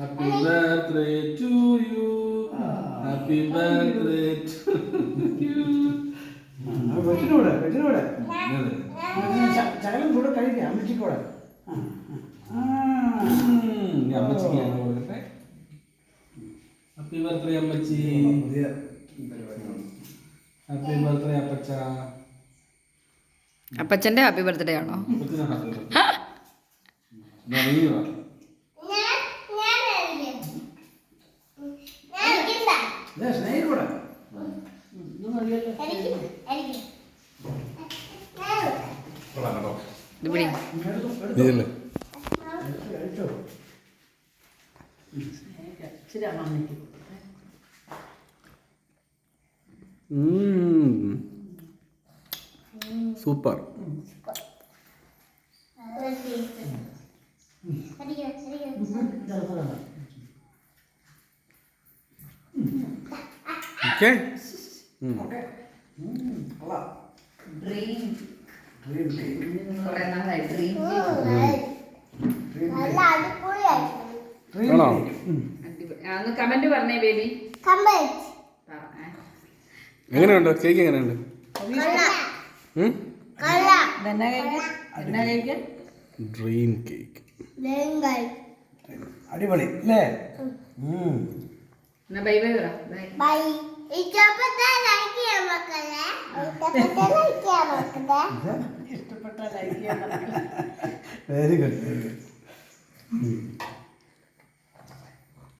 Happy birthday to you. Happy birthday to you. വെച്ചിട്ടൂടെ ചകലം കൂടെ കഴിക്കാം അമ്മച്ചിക്കൂടെ. അമ്മച്ചിക്ക് ഞാൻ കൊടുക്കട്ടെ. ഹാപ്പി ബർത്ത്ഡേ അമ്മച്ചി. ഹാപ്പി ബർത്ത്ഡേ അപ്പച്ച. അപ്പച്ചന്റെ ഹാപ്പി ബർത്ത്ഡേ ആണോ? സ്നേഹിക്കൂടെ സൂപ്പർ. ഓക്കെ ആണോ? കമന്റ് പറഞ്ഞേ ബേബി. എങ്ങനെയുണ്ട് കേക്ക്? എങ്ങനെയുണ്ട്? ഡ്രീം കേക്ക് അടിപൊളി അല്ലേ? ബൈ ബൈ പറ. ബൈ. ഇഷ്ടപ്പെട്ട ലൈക്ക് ചെയ്യാൻ. Very good.